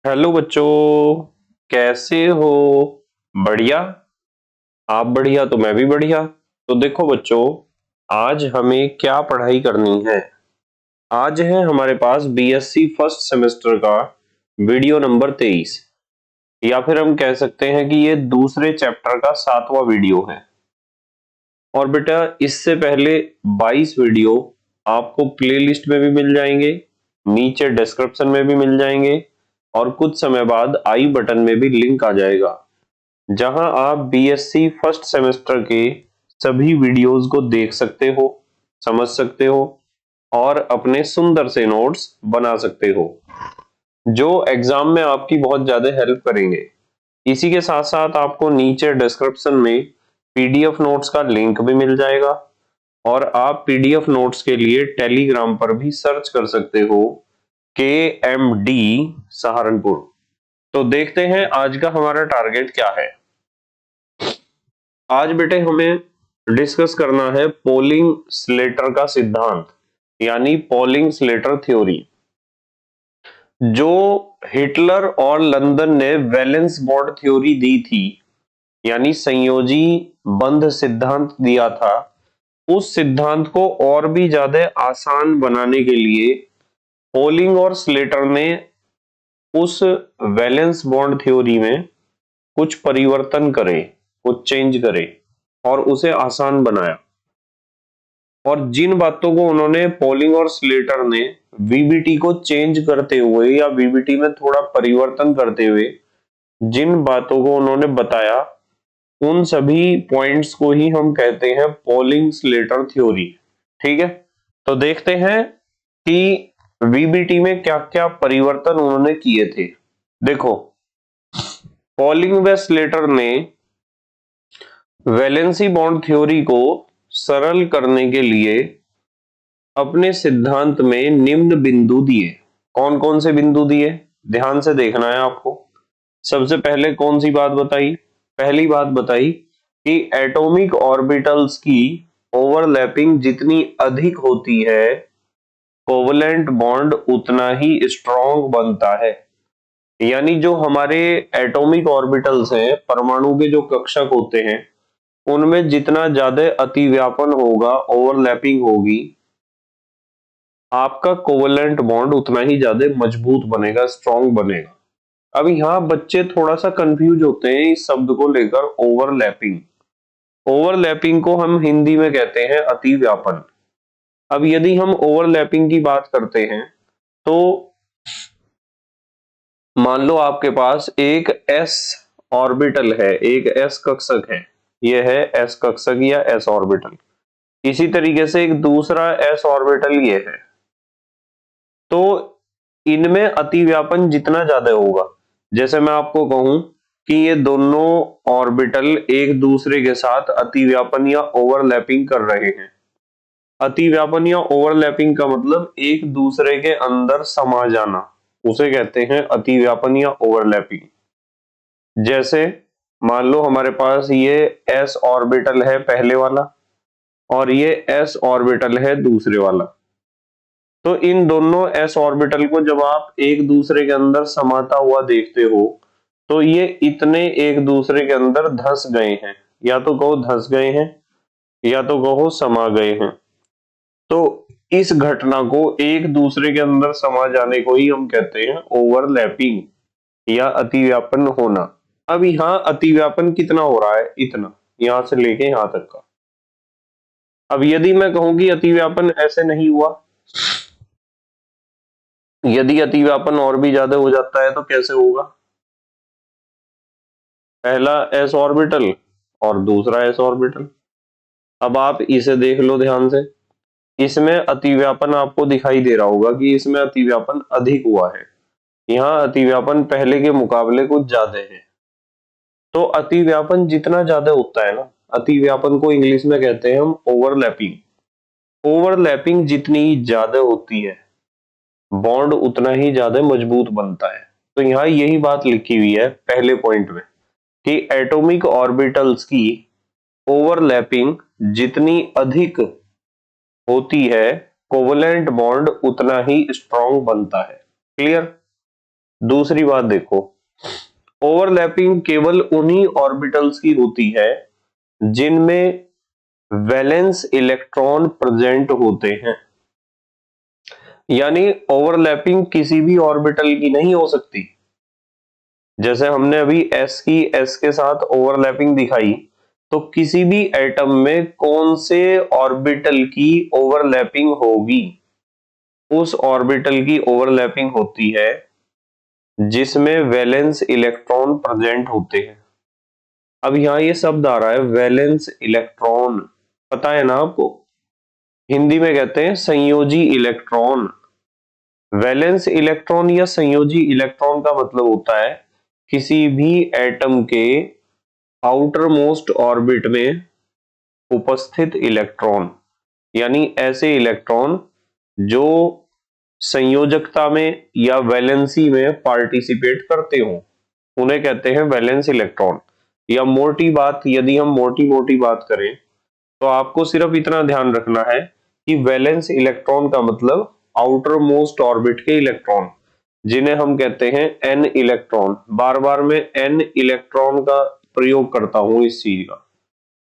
Hello बच्चों, कैसे हो? बढ़िया। आप बढ़िया तो मैं भी बढ़िया। तो देखो बच्चों, आज हमें क्या पढ़ाई करनी है। आज है हमारे पास बीएससी फर्स्ट सेमेस्टर का वीडियो नंबर 23, या फिर हम कह सकते हैं कि ये दूसरे चैप्टर का 7वां वीडियो है। और बेटा, इससे पहले 22 वीडियो आपको प्लेलिस्ट में भी मिल जाएंगे, नीचे डिस्क्रिप्शन में भी मिल जाएंगे, और कुछ समय बाद आई बटन में भी लिंक आ जाएगा, जहां आप बीएससी फर्स्ट सेमेस्टर के सभी वीडियोस को देख सकते हो, समझ सकते हो और अपने सुंदर से नोट्स बना सकते हो, जो एग्जाम में आपकी बहुत ज्यादा हेल्प करेंगे। इसी के साथ साथ आपको नीचे डिस्क्रिप्शन में पीडीएफ नोट्स का लिंक भी मिल जाएगा, और आप पीडीएफ नोट्स के लिए टेलीग्राम पर भी सर्च कर सकते हो, के एम डी सहारनपुर। तो देखते हैं आज का हमारा टारगेट क्या है। आज बेटे हमें डिस्कस करना है पोलिंग स्लेटर का सिद्धांत, यानी पोलिंग स्लेटर थ्योरी, जो हिटलर और लंदन ने वैलेंस बॉन्ड थ्योरी दी थी, यानी संयोजी बंध सिद्धांत दिया था। उस सिद्धांत को और भी ज्यादा आसान बनाने के लिए पोलिंग और स्लेटर ने उस वैलेंस बॉन्ड थ्योरी में कुछ परिवर्तन करे, कुछ चेंज करे और उसे आसान बनाया। और जिन बातों को उन्होंने पोलिंग और स्लेटर ने वीबीटी को चेंज करते हुए या वीबीटी में थोड़ा परिवर्तन करते हुए जिन बातों को उन्होंने बताया, उन सभी पॉइंट्स को ही हम कहते हैं पोलिंग स्लेटर थ्योरी। ठीक है, तो देखते हैं कि वीबीटी में क्या क्या परिवर्तन उन्होंने किए थे। देखो, पोलिंग व स्लेटर ने वैलेंसी बॉन्ड थ्योरी को सरल करने के लिए अपने सिद्धांत में निम्न बिंदु दिए। कौन कौन से बिंदु दिए, ध्यान से देखना है आपको। सबसे पहले कौन सी बात बताई? पहली बात बताई कि एटॉमिक ऑर्बिटल्स की ओवरलैपिंग जितनी अधिक होती है, कोवलेंट बॉन्ड उतना ही स्ट्रॉन्ग बनता है। यानी जो हमारे एटॉमिक ऑर्बिटल्स हैं, परमाणु के जो कक्षक होते हैं, उनमें जितना ज्यादा अतिव्यापन होगा, ओवरलैपिंग होगी, आपका कोवलेंट बॉन्ड उतना ही ज्यादा मजबूत बनेगा, स्ट्रॉन्ग बनेगा। अब यहाँ बच्चे थोड़ा सा कंफ्यूज होते हैं इस शब्द को लेकर, ओवरलैपिंग। ओवरलैपिंग को हम हिंदी में कहते हैं अतिव्यापन। अब यदि हम ओवरलैपिंग की बात करते हैं, तो मान लो आपके पास एक एस ऑर्बिटल है, एक एस कक्षक है, यह है एस कक्षक या एस ऑर्बिटल। इसी तरीके से एक दूसरा एस ऑर्बिटल ये है। तो इनमें अतिव्यापन जितना ज्यादा होगा, जैसे मैं आपको कहूं कि ये दोनों ऑर्बिटल एक दूसरे के साथ अतिव्यापन या ओवरलैपिंग कर रहे हैं। अतिव्यापन या ओवरलैपिंग का मतलब एक दूसरे के अंदर समा जाना, उसे कहते हैं अतिव्यापन या ओवरलैपिंग। जैसे मान लो हमारे पास ये एस ऑर्बिटल है पहले वाला, और ये एस ऑर्बिटल है दूसरे वाला। तो इन दोनों एस ऑर्बिटल को जब आप एक दूसरे के अंदर समाता हुआ देखते हो, तो ये इतने एक दूसरे के अंदर धस गए हैं, या तो कहो धस गए हैं या तो कहो समा गए हैं। तो इस घटना को, एक दूसरे के अंदर समा जाने को ही हम कहते हैं ओवरलैपिंग या अतिव्यापन होना। अब यहाँ अतिव्यापन कितना हो रहा है? इतना, यहां से लेके यहां तक का। अब यदि मैं कहूं कि अतिव्यापन ऐसे नहीं हुआ, यदि अतिव्यापन और भी ज्यादा हो जाता है तो कैसे होगा? पहला एस ऑर्बिटल और दूसरा एस ऑर्बिटल। अब आप इसे देख लो ध्यान से, इसमें अतिव्यापन आपको दिखाई दे रहा होगा कि इसमें अतिव्यापन अधिक हुआ है, यहाँ अतिव्यापन पहले के मुकाबले कुछ ज्यादा है। तो अतिव्यापन जितना ज्यादा होता है ना, अतिव्यापन को इंग्लिश में कहते हैं हम ओवरलैपिंग। ओवरलैपिंग जितनी ज्यादा होती है, बॉन्ड उतना ही ज्यादा मजबूत बनता है। तो यहाँ यही बात लिखी हुई है पहले पॉइंट में कि एटॉमिक ऑर्बिटल्स की ओवरलैपिंग जितनी अधिक होती है, कोवलेंट बॉन्ड उतना ही स्ट्रॉन्ग बनता है। क्लियर? दूसरी बात देखो, ओवरलैपिंग केवल उन्हीं ऑर्बिटल्स की होती है जिनमें वैलेंस इलेक्ट्रॉन प्रेजेंट होते हैं। यानी ओवरलैपिंग किसी भी ऑर्बिटल की नहीं हो सकती। जैसे हमने अभी s की s के साथ ओवरलैपिंग दिखाई, तो किसी भी एटम में कौन से ऑर्बिटल की ओवरलैपिंग होगी? उस ऑर्बिटल की ओवरलैपिंग होती है जिसमें वैलेंस इलेक्ट्रॉन प्रेजेंट होते हैं। अब यहां ये शब्द आ रहा है वैलेंस इलेक्ट्रॉन, पता है ना आपको? हिंदी में कहते हैं संयोजी इलेक्ट्रॉन। वैलेंस इलेक्ट्रॉन या संयोजी इलेक्ट्रॉन का मतलब होता है किसी भी एटम के आउटर मोस्ट ऑर्बिट में उपस्थित इलेक्ट्रॉन, यानी ऐसे इलेक्ट्रॉन जो संयोजकता में या वैलेंसी में पार्टिसिपेट करते हो, उन्हें कहते हैं वैलेंस इलेक्ट्रॉन। या मोटी बात, यदि हम मोटी मोटी बात करें तो आपको सिर्फ इतना ध्यान रखना है कि वैलेंस इलेक्ट्रॉन का मतलब आउटर मोस्ट ऑर्बिट के इलेक्ट्रॉन, जिन्हें हम कहते हैं एन इलेक्ट्रॉन। बार बार मैं एन इलेक्ट्रॉन का प्रयोग करता हूं इस चीज का।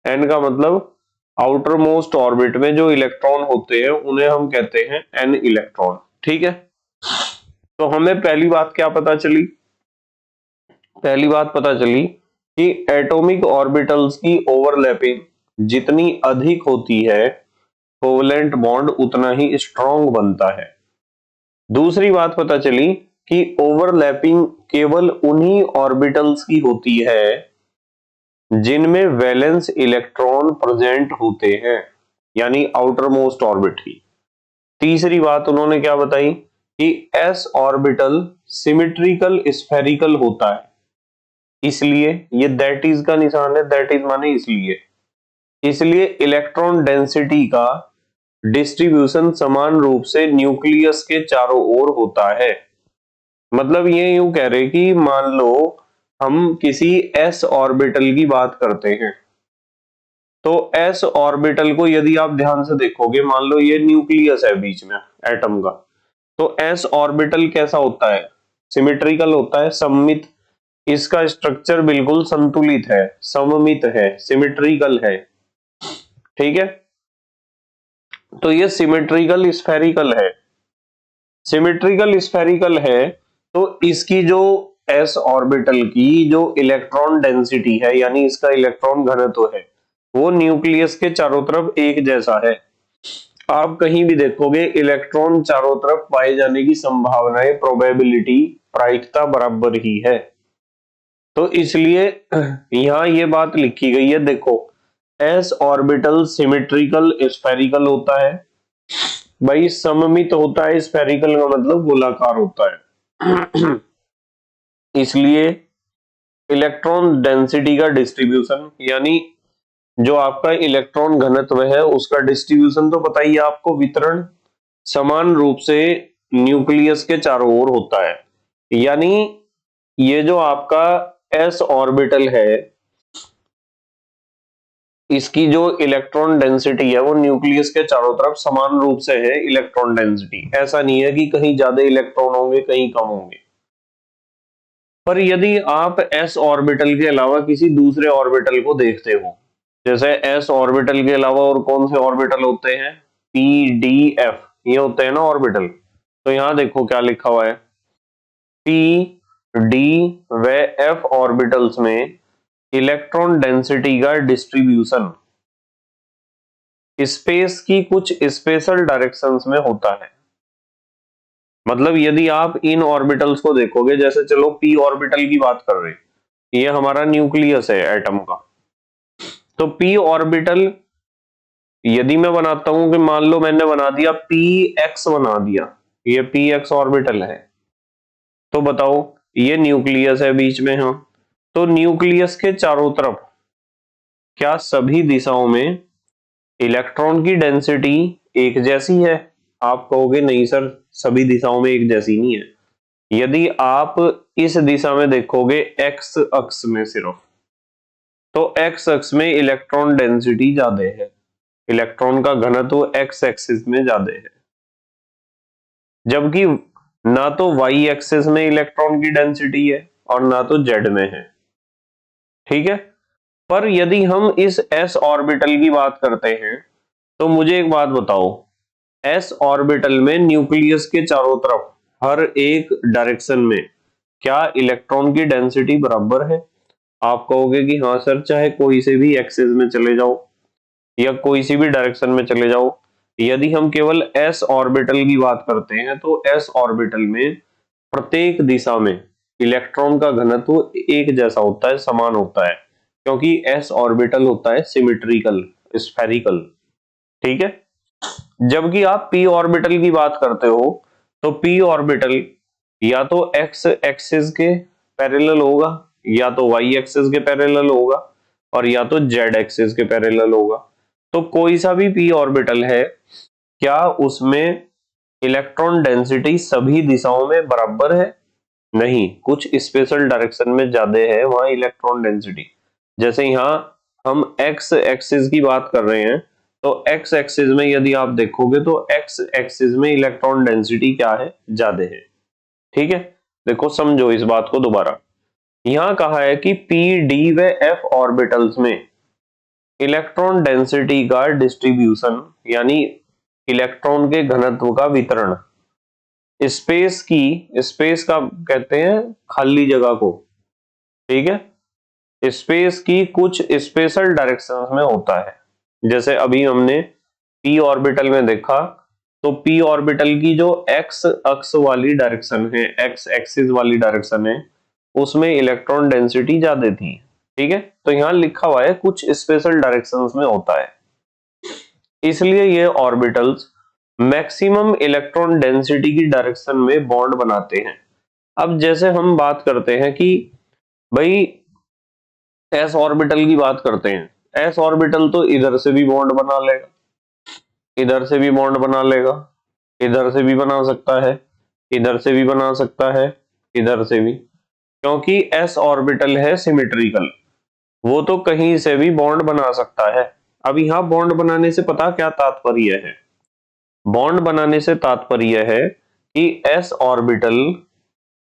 एन का मतलब आउटर मोस्ट ऑर्बिट में जो इलेक्ट्रॉन होते हैं उन्हें हम कहते हैं एन इलेक्ट्रॉन। ठीक है, तो हमें पहली बात क्या पता चली? पहली बात पता चली कि एटॉमिक ऑर्बिटल्स की ओवरलैपिंग जितनी अधिक होती है, कोवलेंट बॉन्ड उतना ही स्ट्रॉन्ग बनता है। दूसरी बात पता चली कि ओवरलैपिंग केवल उन्हीं ऑर्बिटल्स की होती है जिनमें वैलेंस इलेक्ट्रॉन प्रेजेंट होते हैं, यानी आउटर मोस्ट ऑर्बिट की। तीसरी बात उन्होंने क्या बताई कि एस ऑर्बिटल सिमेट्रिकल स्फेरिकल होता है, इसलिए ये दैट इज का निशान है, दैट इज माने इसलिए। इसलिए इलेक्ट्रॉन डेंसिटी का डिस्ट्रीब्यूशन समान रूप से न्यूक्लियस के चारों ओर होता है। मतलब ये यूं कह रहे कि मान लो हम किसी एस ऑर्बिटल की बात करते हैं, तो एस ऑर्बिटल को यदि आप ध्यान से देखोगे, मान लो ये न्यूक्लियस है बीच में एटम का, तो एस ऑर्बिटल कैसा होता है? सिमेट्रिकल होता है, सममित। इसका स्ट्रक्चर बिल्कुल संतुलित है, सममित है, सिमेट्रिकल है। ठीक है, तो ये सिमेट्रिकल स्फेरिकल है। सिमेट्रिकल स्फेरिकल है तो इसकी जो एस ऑर्बिटल की जो इलेक्ट्रॉन डेंसिटी है, यानी इसका इलेक्ट्रॉन घनत्व है, वो न्यूक्लियस के चारों तरफ एक जैसा है। आप कहीं भी देखोगे इलेक्ट्रॉन चारों तरफ पाए जाने की संभावनाएं, प्रोबेबिलिटी, प्रायिकता बराबर ही है। तो इसलिए यहां ये बात लिखी गई है, देखो एस ऑर्बिटल सिमेट्रिकल स्फेरिकल होता है। भाई सममित होता है, स्फेरिकल का मतलब गोलाकार होता है। इसलिए इलेक्ट्रॉन डेंसिटी का डिस्ट्रीब्यूशन, यानी जो आपका इलेक्ट्रॉन घनत्व है उसका डिस्ट्रीब्यूशन तो पता ही है आपको, वितरण समान रूप से न्यूक्लियस के चारों ओर होता है। यानी ये जो आपका एस ऑर्बिटल है, इसकी जो इलेक्ट्रॉन डेंसिटी है वो न्यूक्लियस के चारों तरफ समान रूप से है इलेक्ट्रॉन डेंसिटी। ऐसा नहीं है कि कहीं ज्यादा इलेक्ट्रॉन होंगे कहीं कम होंगे। पर यदि आप एस ऑर्बिटल के अलावा किसी दूसरे ऑर्बिटल को देखते हो, जैसे एस ऑर्बिटल के अलावा और कौन से ऑर्बिटल होते हैं? पी डी एफ, ये होते हैं ना ऑर्बिटल। तो यहां देखो क्या लिखा हुआ है, पी डी व एफ ऑर्बिटल्स में इलेक्ट्रॉन डेंसिटी का डिस्ट्रीब्यूशन स्पेस की कुछ स्पेशल डायरेक्शंस में होता है। मतलब यदि आप इन ऑर्बिटल्स को देखोगे, जैसे चलो पी ऑर्बिटल की बात कर रहे हैं, ये हमारा न्यूक्लियस है एटम का, तो पी ऑर्बिटल यदि मैं बनाता हूं कि मान लो मैंने बना दिया पी एक्स, बना दिया, ये पी एक्स ऑर्बिटल है, तो बताओ ये न्यूक्लियस है बीच में। हाँ, तो न्यूक्लियस के चारों तरफ क्या सभी दिशाओं में इलेक्ट्रॉन की डेंसिटी एक जैसी है? आप कहोगे नहीं सर, सभी दिशाओं में एक जैसी नहीं है। यदि आप इस दिशा में देखोगे एक्स अक्ष में सिर्फ, तो एक्स अक्ष में इलेक्ट्रॉन डेंसिटी ज्यादा है, इलेक्ट्रॉन का घनत्व एक्स एक्सिस में ज्यादा है। जबकि ना तो वाई एक्सिस में इलेक्ट्रॉन की डेंसिटी है और ना तो जेड में है, ठीक है। पर यदि हम इस एस ऑर्बिटल की बात करते हैं तो मुझे एक बात बताओ, एस ऑर्बिटल में न्यूक्लियस के चारों तरफ हर एक डायरेक्शन में क्या इलेक्ट्रॉन की डेंसिटी बराबर है? आप कहोगे कि हाँ सर, चाहे कोई से भी एक्सिस में चले जाओ या कोई सी भी डायरेक्शन में चले जाओ। यदि हम केवल एस ऑर्बिटल की बात करते हैं तो एस ऑर्बिटल में प्रत्येक दिशा में इलेक्ट्रॉन का घनत्व एक जैसा होता है, समान होता है, क्योंकि एस ऑर्बिटल होता है सिमेट्रिकल, स्फेरिकल, ठीक है। जबकि आप पी ऑर्बिटल की बात करते हो तो पी ऑर्बिटल या तो एक्स एक्सिस के पैरेलल होगा, या तो वाई एक्सिस के पैरेलल होगा, और या तो जेड एक्सिस के पैरेलल होगा। तो कोई सा भी पी ऑर्बिटल है, क्या उसमें इलेक्ट्रॉन डेंसिटी सभी दिशाओं में बराबर है? नहीं, कुछ स्पेशल डायरेक्शन में ज्यादा है वहां इलेक्ट्रॉन डेंसिटी। जैसे यहाँ हम एक्स एक्सिस की बात कर रहे हैं तो एक्स एक्सिस में यदि आप देखोगे तो एक्स एक्सिस में इलेक्ट्रॉन डेंसिटी क्या है, ज्यादा है, ठीक है। देखो समझो इस बात को दोबारा, यहां कहा है कि पी डी व एफ ऑर्बिटल्स में इलेक्ट्रॉन डेंसिटी का डिस्ट्रीब्यूशन यानी इलेक्ट्रॉन के घनत्व का वितरण, स्पेस का कहते हैं खाली जगह को, ठीक है, स्पेस की कुछ स्पेशल डायरेक्शंस में होता है। जैसे अभी हमने पी ऑर्बिटल में देखा तो पी ऑर्बिटल की जो एक्स अक्ष वाली डायरेक्शन है, एक्स एक्सिस वाली डायरेक्शन है, उसमें इलेक्ट्रॉन डेंसिटी ज्यादा थी, ठीक है। तो यहां लिखा हुआ है कुछ स्पेशल डायरेक्शंस में होता है, इसलिए ये ऑर्बिटल्स मैक्सिमम इलेक्ट्रॉन डेंसिटी की डायरेक्शन में बॉन्ड बनाते हैं। अब जैसे हम बात करते हैं कि भाई एस ऑर्बिटल की बात करते हैं, एस ऑर्बिटल तो इधर से भी बॉन्ड बना लेगा, इधर से भी बॉन्ड बना लेगा, इधर से भी बना सकता है, इधर से भी बना सकता है, इधर से भी, क्योंकि एस ऑर्बिटल है सिमेट्रिकल, वो तो कहीं से भी बॉन्ड बना सकता है। अब यहां बॉन्ड बनाने से पता क्या तात्पर्य है? बॉन्ड बनाने से तात्पर्य है कि एस ऑर्बिटल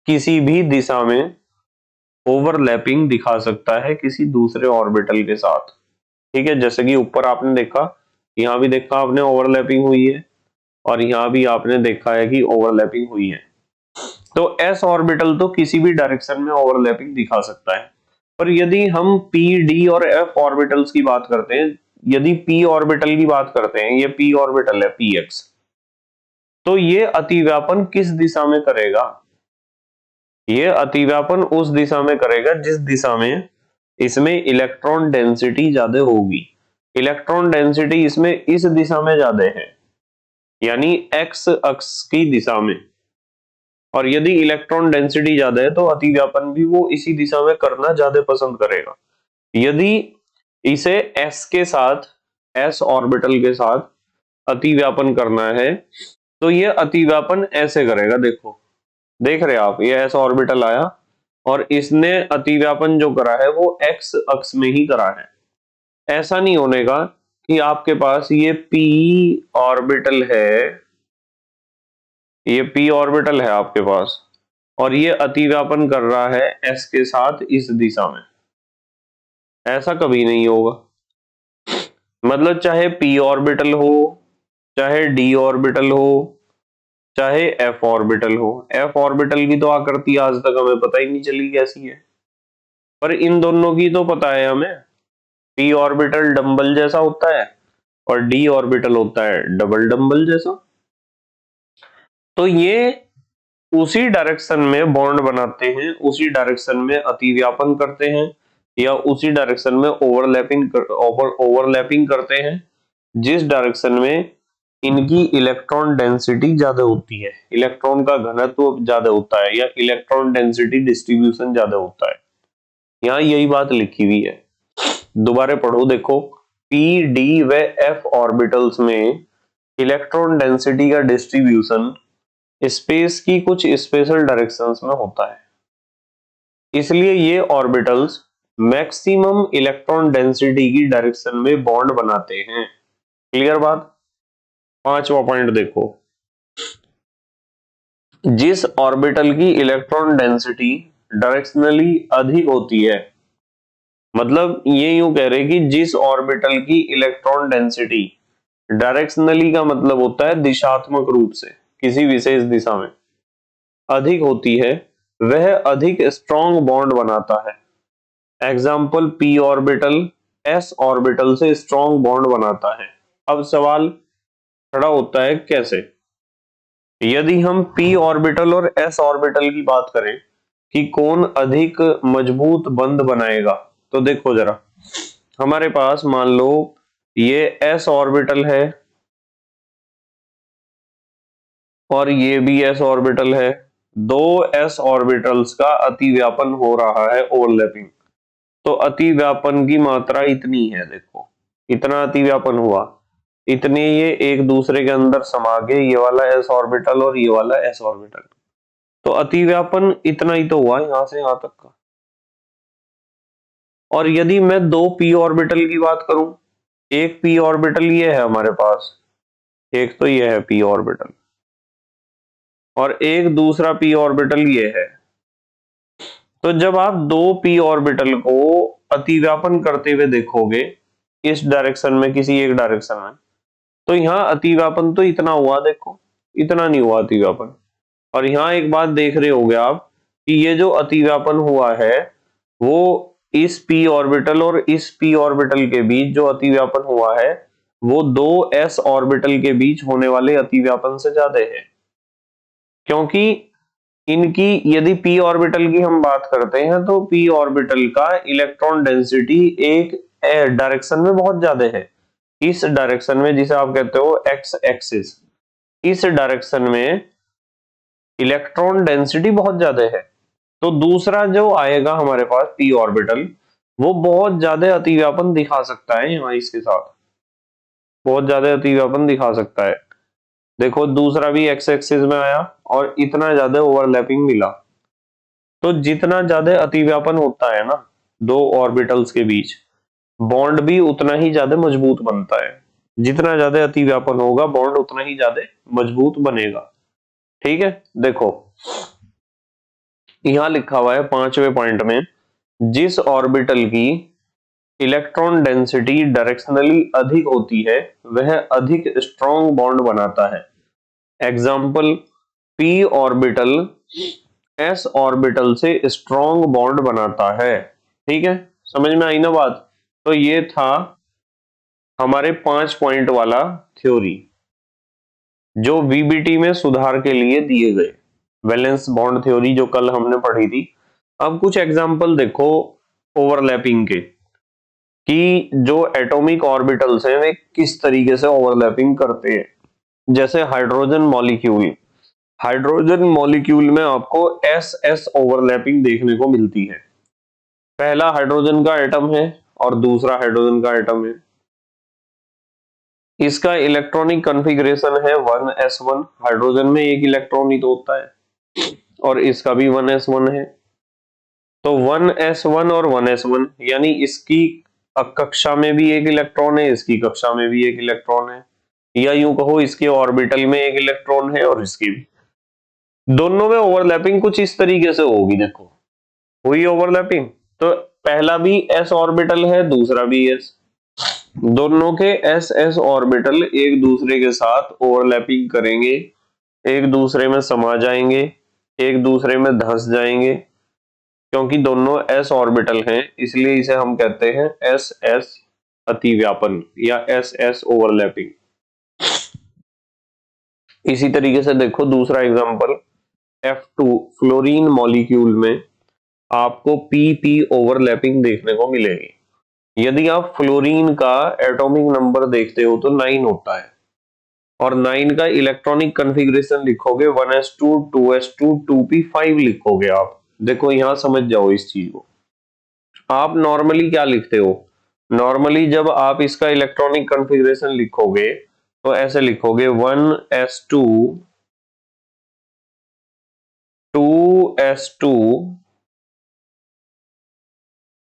किसी भी दिशा में ओवरलैपिंग दिखा सकता है किसी दूसरे ऑर्बिटल के साथ, ठीक है। जैसे कि ऊपर आपने देखा, यहां भी देखा आपने ओवरलैपिंग हुई है, और यहां भी आपने देखा है कि ओवरलैपिंग हुई है। तो एस ऑर्बिटल तो किसी भी डायरेक्शन में ओवरलैपिंग दिखा सकता है। पर यदि हम पी डी और एफ ऑर्बिटल्स की बात करते हैं, यदि पी ऑर्बिटल की बात करते हैं, ये पी ऑर्बिटल है पी एक्स, तो ये अतिव्यापन किस दिशा में करेगा? ये अतिव्यापन उस दिशा में करेगा जिस दिशा में इसमें इलेक्ट्रॉन डेंसिटी ज्यादा होगी। इलेक्ट्रॉन डेंसिटी इसमें इस दिशा में ज्यादा है, यानी एक्स अक्ष की दिशा में, और यदि इलेक्ट्रॉन डेंसिटी ज्यादा है तो अतिव्यापन भी वो इसी दिशा में करना ज्यादा पसंद करेगा। यदि इसे एस के साथ, एस ऑर्बिटल के साथ अतिव्यापन करना है तो ये अतिव्यापन ऐसे करेगा, देखो देख रहे आप, ये एस ऑर्बिटल आया और इसने अतिव्यापन जो करा है वो एक्स अक्ष में ही करा है। ऐसा नहीं होने का कि आपके पास ये पी ऑर्बिटल है, ये पी ऑर्बिटल है आपके पास, और ये अतिव्यापन कर रहा है एस के साथ इस दिशा में। ऐसा कभी नहीं होगा। मतलब चाहे पी ऑर्बिटल हो, चाहे डी ऑर्बिटल हो, चाहे एफ ऑर्बिटल हो, एफ ऑर्बिटल की तो आकृति आज तक हमें पता ही नहीं चली कैसी है, पर इन दोनों की तो पता है हमें। पी ऑर्बिटल डंबल जैसा होता है और डी ऑर्बिटल होता है डबल डंबल जैसा। तो ये उसी डायरेक्शन में बॉन्ड बनाते हैं, उसी डायरेक्शन में अतिव्यापन करते हैं, या उसी डायरेक्शन में ओवरलैपिंग करते हैं जिस डायरेक्शन में इनकी इलेक्ट्रॉन डेंसिटी ज्यादा होती है, इलेक्ट्रॉन का घनत्व ज्यादा होता है, या इलेक्ट्रॉन डेंसिटी डिस्ट्रीब्यूशन ज्यादा होता है। यहाँ यही बात लिखी हुई है, दोबारा पढ़ो देखो, पी डी व एफ ऑर्बिटल्स में इलेक्ट्रॉन डेंसिटी का डिस्ट्रीब्यूशन स्पेस की कुछ स्पेशल डायरेक्शंस में होता है, इसलिए ये ऑर्बिटल्स मैक्सिमम इलेक्ट्रॉन डेंसिटी की डायरेक्शन में बॉन्ड बनाते हैं। क्लियर बात? पांचवा पॉइंट देखो, जिस ऑर्बिटल की इलेक्ट्रॉन डेंसिटी डायरेक्शनली अधिक होती है, मतलब ये यूं कह रहे कि जिस ऑर्बिटल की इलेक्ट्रॉन डेंसिटी डायरेक्शनली का मतलब होता है दिशात्मक रूप से किसी विशेष दिशा में अधिक होती है, वह अधिक स्ट्रॉन्ग बॉन्ड बनाता है। Example P orbital S orbital से स्ट्रॉन्ग बॉन्ड बनाता है। अब सवाल खड़ा होता है कैसे? यदि हम पी ऑर्बिटल और एस ऑर्बिटल की बात करें कि कौन अधिक मजबूत बंध बनाएगा, तो देखो जरा, हमारे पास मान लो ये एस ऑर्बिटल है और ये भी एस ऑर्बिटल है। दो एस ऑर्बिटल्स का अतिव्यापन हो रहा है, ओवरलैपिंग। तो अतिव्यापन की मात्रा इतनी है, देखो इतना अतिव्यापन हुआ, इतने ये एक दूसरे के अंदर समा गए, ये वाला एस ऑर्बिटल और ये वाला एस ऑर्बिटल। तो अतिव्यापन इतना ही तो हुआ यहां से यहां तक का। और यदि मैं दो पी ऑर्बिटल की बात करूं, एक पी ऑर्बिटल ये है हमारे पास, एक तो ये है पी ऑर्बिटल और एक दूसरा पी ऑर्बिटल ये है। तो जब आप दो पी ऑर्बिटल को अतिव्यापन करते हुए देखोगे इस डायरेक्शन में, किसी एक डायरेक्शन में, तो यहाँ अतिव्यापन तो इतना हुआ, देखो इतना नहीं हुआ अतिव्यापन। और यहाँ एक बात देख रहे होगे आप कि ये जो अतिव्यापन हुआ है वो इस पी ऑर्बिटल और इस पी ऑर्बिटल के बीच जो अतिव्यापन हुआ है वो दो एस ऑर्बिटल के बीच होने वाले अतिव्यापन से ज्यादा है। क्योंकि इनकी यदि पी ऑर्बिटल की हम बात करते हैं तो पी ऑर्बिटल का इलेक्ट्रॉन डेंसिटी एक डायरेक्शन में बहुत ज्यादा है, इस डायरेक्शन में जिसे आप कहते हो एक्स एक्सिस, इस डायरेक्शन में इलेक्ट्रॉन डेंसिटी बहुत ज्यादा है। तो दूसरा जो आएगा हमारे पास पी ऑर्बिटल वो बहुत ज्यादा अतिव्यापन दिखा सकता है, यहाँ इसके साथ बहुत ज्यादा अतिव्यापन दिखा सकता है। देखो दूसरा भी एक्स एक्सिस में आया और इतना ज्यादा ओवरलैपिंग मिला। तो जितना ज्यादा अतिव्यापन होता है ना दो ऑर्बिटल्स के बीच, बॉन्ड भी उतना ही ज्यादा मजबूत बनता है। जितना ज्यादा अतिव्यापन होगा बॉन्ड उतना ही ज्यादा मजबूत बनेगा। ठीक है, देखो यहां लिखा हुआ है पांचवें पॉइंट में, जिस ऑर्बिटल की इलेक्ट्रॉन डेंसिटी डायरेक्शनली अधिक होती है वह अधिक स्ट्रॉन्ग बॉन्ड बनाता है। Example P orbital S orbital से स्ट्रॉन्ग बॉन्ड बनाता है। ठीक है, समझ में आई ना बात? तो ये था हमारे 5 पॉइंट वाला थ्योरी जो वीबीटी में सुधार के लिए दिए गए, वैलेंस बॉन्ड थ्योरी जो कल हमने पढ़ी थी। अब कुछ एग्जांपल देखो ओवरलैपिंग के, कि जो एटॉमिक ऑर्बिटल्स हैं वे किस तरीके से ओवरलैपिंग करते हैं। जैसे हाइड्रोजन मॉलिक्यूल, हाइड्रोजन मॉलिक्यूल में आपको एस एस ओवरलैपिंग देखने को मिलती है। पहला हाइड्रोजन का एटम है और दूसरा हाइड्रोजन का एटम है, इसका इलेक्ट्रॉनिक कॉन्फ़िगरेशन है 1s1, हाइड्रोजन में एक इलेक्ट्रॉन ही तो होता है, और इसका भी 1s1 है। तो 1s1 और 1s1 यानी इसकी कक्षा में भी एक इलेक्ट्रॉन है, इसकी कक्षा में भी एक इलेक्ट्रॉन है, या यूं कहो इसके ऑर्बिटल में एक इलेक्ट्रॉन है और इसकी भी। दोनों में ओवरलैपिंग कुछ इस तरीके से होगी, देखो हुई ओवरलैपिंग। तो पहला भी s ऑर्बिटल है, दूसरा भी s, दोनों के एस एस ऑर्बिटल एक दूसरे के साथ ओवरलैपिंग करेंगे, एक दूसरे में समा जाएंगे, एक दूसरे में धंस जाएंगे। क्योंकि दोनों एस ऑर्बिटल हैं इसलिए इसे हम कहते हैं एस एस अतिव्यापन या एस एस ओवरलैपिंग। इसी तरीके से देखो दूसरा एग्जांपल F2 फ्लोरीन मॉलिक्यूल में आपको PP ओवरलैपिंग देखने को मिलेगी। यदि आप फ्लोरीन का एटॉमिक नंबर देखते हो तो 9 होता है, और 9 का इलेक्ट्रॉनिक कॉन्फ़िगरेशन लिखोगे 1s2 2s2 2p5 लिखोगे आप। देखो यहां समझ जाओ इस चीज को। आप नॉर्मली क्या लिखते हो, नॉर्मली जब आप इसका इलेक्ट्रॉनिक कॉन्फ़िगरेशन लिखोगे तो ऐसे लिखोगे 1s2 2s2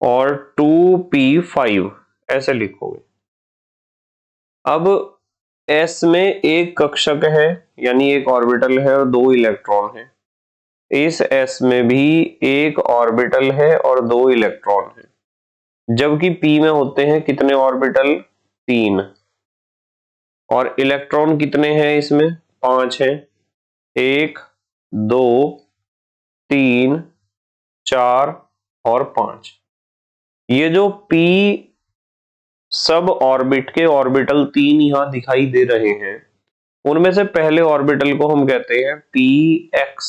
और 2p5 ऐसे लिखोगे। अब s में एक कक्षक है यानी एक ऑर्बिटल है और 2 इलेक्ट्रॉन है। इस s में भी एक ऑर्बिटल है और 2 इलेक्ट्रॉन है। जबकि p में होते हैं कितने ऑर्बिटल? 3। और इलेक्ट्रॉन कितने हैं इसमें? 5 हैं। 1 2 3 4 और 5। ये जो p सब ऑर्बिट के ऑर्बिटल 3 यहां दिखाई दे रहे हैं, उनमें से पहले ऑर्बिटल को हम कहते हैं px।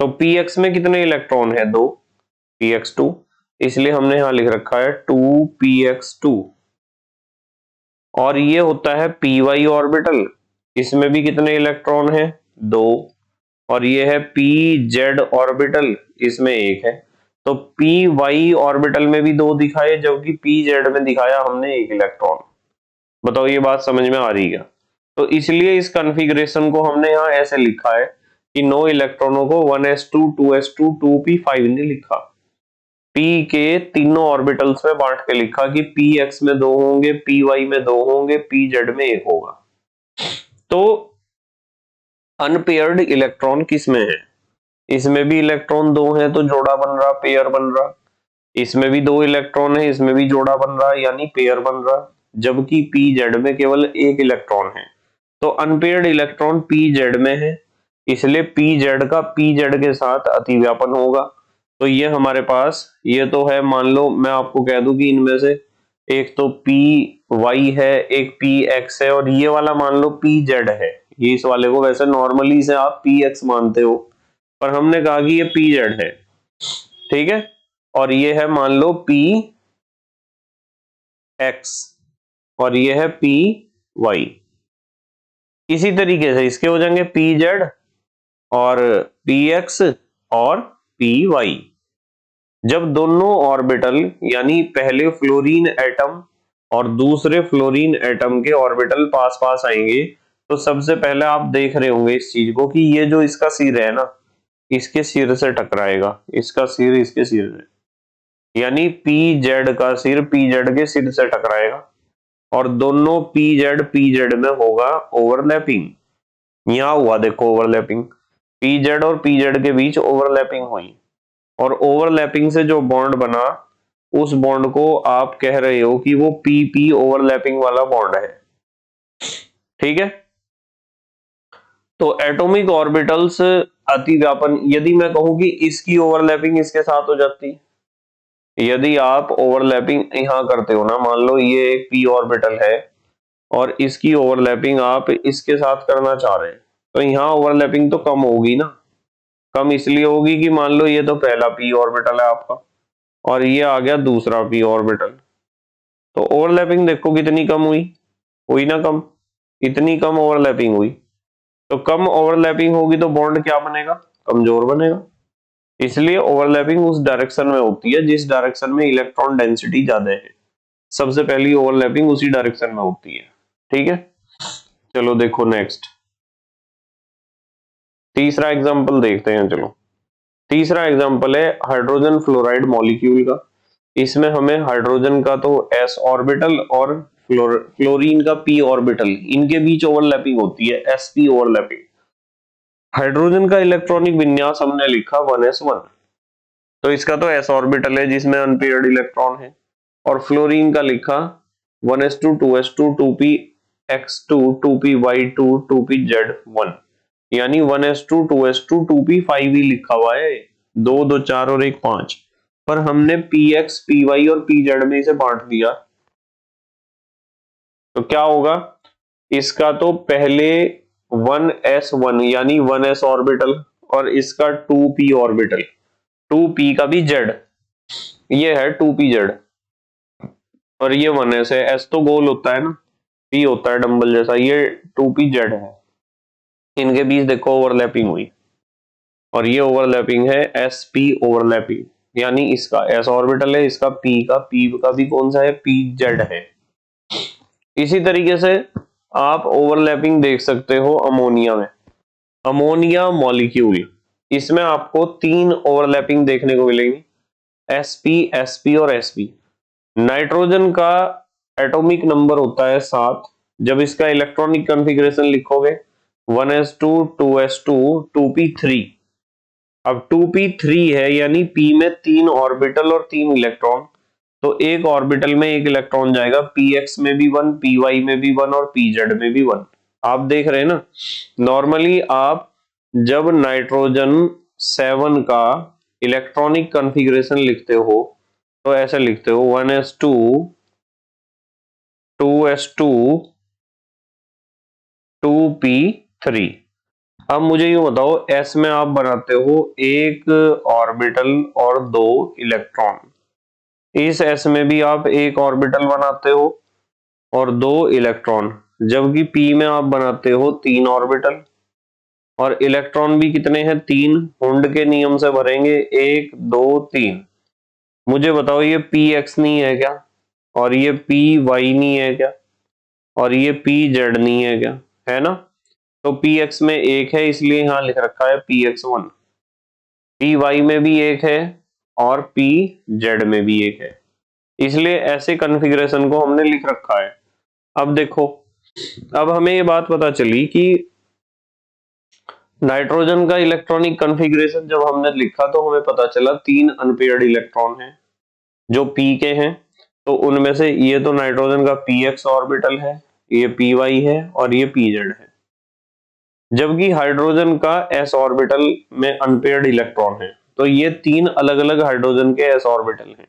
तो px में कितने इलेक्ट्रॉन है? 2, px2, इसलिए हमने यहां लिख रखा है 2px2। और ये होता है py ऑर्बिटल, इसमें भी कितने इलेक्ट्रॉन है? 2। और ये है pz ऑर्बिटल, इसमें 1 है। तो py ऑर्बिटल में भी 2 दिखाए, जबकि pz में दिखाया हमने 1 इलेक्ट्रॉन। बताओ ये बात समझ में आ रही है? तो इसलिए इस कॉन्फ़िगरेशन को हमने यहाँ ऐसे लिखा है कि 9 इलेक्ट्रॉनों को 1s2 2s2 2p5 ने लिखा। p के तीनों ऑर्बिटल्स में बांट के लिखा कि px में 2 होंगे, py में 2 होंगे, pz में 1 होगा। तो अनपेयर्ड इलेक्ट्रॉन किस में है? इसमें भी इलेक्ट्रॉन 2 है तो जोड़ा बन रहा, पेयर बन रहा। इसमें भी 2 इलेक्ट्रॉन है, इसमें भी जोड़ा बन रहा यानी पेयर बन रहा। जबकि pz में केवल 1 इलेक्ट्रॉन है, तो अनपेयर्ड इलेक्ट्रॉन pz में है, इसलिए pz का pz के साथ अतिव्यापन होगा। तो ये हमारे पास, ये तो है, मान लो मैं आपको कह दूं कि इनमें से एक तो py है, एक px है, और ये वाला मान लो pz है। ये इस वाले को वैसे नॉर्मली से आप px मानते हो, पर हमने कहा कि ये pz है, ठीक है। और ये है मान लो px और ये है py। इसी तरीके से इसके हो जाएंगे pz और px और py। जब दोनों ऑर्बिटल यानी पहले फ्लोरीन एटम और दूसरे फ्लोरीन एटम के ऑर्बिटल पास पास आएंगे, तो सबसे पहले आप देख रहे होंगे इस चीज को कि ये जो इसका सिर है ना, इसके सिर से टकराएगा, इसका सिर इसके सिर से, यानी pz का सिर pz के सिर से टकराएगा और दोनों pz में होगा ओवरलैपिंग। यहां हुआ देखो ओवरलैपिंग, pz और pz के बीच ओवरलैपिंग हुई, और ओवरलैपिंग से जो बॉन्ड बना, उस बॉन्ड को आप कह रहे हो कि वो pp ओवरलैपिंग वाला बॉन्ड है, ठीक है। तो एटॉमिक ऑर्बिटल्स अतिव्यापन, यदि मैं कहूं कि इसकी ओवरलैपिंग इसके साथ हो जाती, यदि आप ओवरलैपिंग यहां करते हो ना, मान लो ये एक p ऑर्बिटल है और इसकी ओवरलैपिंग आप इसके साथ करना चाह रहे हैं, तो यहां ओवरलैपिंग तो कम होगी ना। कम इसलिए होगी कि मान लो ये तो पहला p ऑर्बिटल है आपका और ये आ गया दूसरा p ऑर्बिटल, तो ओवरलैपिंग देखो कितनी कम हुई, हुई ना कम, इतनी कम ओवरलैपिंग हुई। तो कम ओवरलैपिंग होगी तो बॉन्ड क्या बनेगा? कमजोर बनेगा। इसलिए ओवरलैपिंग उस डायरेक्शन में होती है जिस डायरेक्शन में इलेक्ट्रॉन डेंसिटी ज्यादा है, सबसे पहली ओवरलैपिंग उसी डायरेक्शन में होती है, ठीक है। चलो देखो नेक्स्ट, तीसरा एग्जांपल देखते हैं। चलो तीसरा एग्जांपल है हाइड्रोजन फ्लोराइड मॉलिक्यूल का। इसमें हमें हाइड्रोजन का तो s ऑर्बिटल और फ्लोरीन का p ऑर्बिटल, इनके बीच ओवरलैपिंग होती है, sp ओवरलैपिंग। हाइड्रोजन का इलेक्ट्रॉनिक विन्यास हमने लिखा 1s1, तो इसका तो s ऑर्बिटल है जिसमें अनपेयर्ड इलेक्ट्रॉन है, और फ्लोरीन का लिखा 1s2 2s2 2px2 2py2 2pz1, यानी 1s2 2s2 2p5 ही लिखा हुआ है, 2 2 4 और 1 5, पर हमने px py और pz में इसे बांट दिया। तो क्या होगा? इसका तो पहले 1s1 यानी 1s ऑर्बिटल और इसका 2p ऑर्बिटल, 2p का भी z, ये है 2pz और ये 1s है। s तो गोल होता है ना, p होता है डंबल जैसा, ये 2pz है। इनके बीच देखो ओवरलैपिंग हुई और ये ओवरलैपिंग है sp ओवरलैपिंग, यानी इसका s ऑर्बिटल है, इसका p का भी कौन सा है? pz है। इसी तरीके से आप ओवरलैपिंग देख सकते हो अमोनिया में, अमोनिया मॉलिक्यूल, इसमें आपको 3 ओवरलैपिंग देखने को मिलेंगी, sp sp और sp। नाइट्रोजन का एटॉमिक नंबर होता है 7, जब इसका इलेक्ट्रॉनिक कॉन्फ़िगरेशन लिखोगे 1s2 2s2 2p3। अब 2p3 है यानी p में 3 ऑर्बिटल और 3 इलेक्ट्रॉन, तो एक ऑर्बिटल में एक इलेक्ट्रॉन जाएगा, px में भी 1, py में भी 1 और pz में भी 1। आप देख रहे हैं ना, नॉर्मली आप जब नाइट्रोजन 7 का इलेक्ट्रॉनिक कॉन्फ़िगरेशन लिखते हो तो ऐसे लिखते हो 1s2 2s2 2p3। अब मुझे यूं बताओ, s में आप बनाते हो एक ऑर्बिटल और 2 इलेक्ट्रॉन, इस s में भी आप एक ऑर्बिटल बनाते हो और 2 इलेक्ट्रॉन, जबकि p में आप बनाते हो 3 ऑर्बिटल और इलेक्ट्रॉन भी कितने हैं, 3। हुंड के नियम से भरेंगे 1 2 3। मुझे बताओ ये px नहीं है क्या, और ये py नहीं है क्या, और ये pz नहीं है क्या, है ना। तो px में एक है इसलिए यहां लिख रखा है px1, py में भी एक है और pz में भी एक है, इसलिए ऐसे कॉन्फ़िगरेशन को हमने लिख रखा है। अब देखो, अब हमें ये बात पता चली कि नाइट्रोजन का इलेक्ट्रॉनिक कॉन्फ़िगरेशन जब हमने लिखा तो हमें पता चला 3 अनपेयर्ड इलेक्ट्रॉन हैं जो p के हैं, तो उनमें से ये तो नाइट्रोजन का px ऑर्बिटल है, ये py है और ये pz है, जबकि हाइड्रोजन का s ऑर्बिटल में अनपेयर्ड इलेक्ट्रॉन है। तो ये 3 अलग अलग हाइड्रोजन के s ऑर्बिटल हैं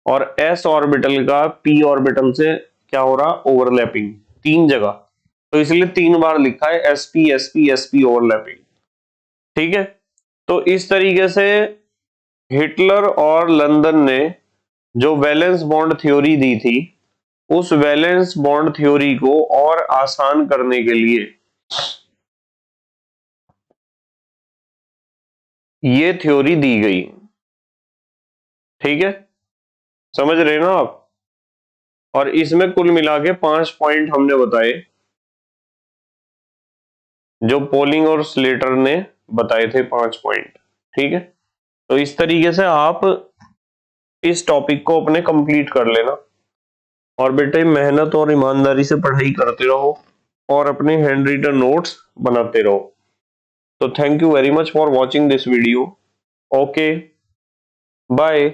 और s ऑर्बिटल का p ऑर्बिटल से क्या हो रहा, ओवरलैपिंग 3 जगह, तो इसलिए 3 बार लिखा है sp sp sp ओवरलैपिंग। ठीक है, तो इस तरीके से हिटलर और लंदन ने जो वैलेंस बॉन्ड थ्योरी दी थी, उस वैलेंस बॉन्ड थ्योरी को और आसान करने के लिए ये थ्योरी दी गई। ठीक है, समझ रहे ना आप। और इसमें कुल मिला के 5 पॉइंट हमने बताए जो पोलिंग और स्लेटर ने बताए थे, 5 पॉइंट। ठीक है, तो इस तरीके से आप इस टॉपिक को अपने कंप्लीट कर लेना और बेटे मेहनत और ईमानदारी से पढ़ाई करते रहो और अपने हैंड रिटन नोट्स बनाते रहो। तो thank you very much for watching this video. Okay, bye.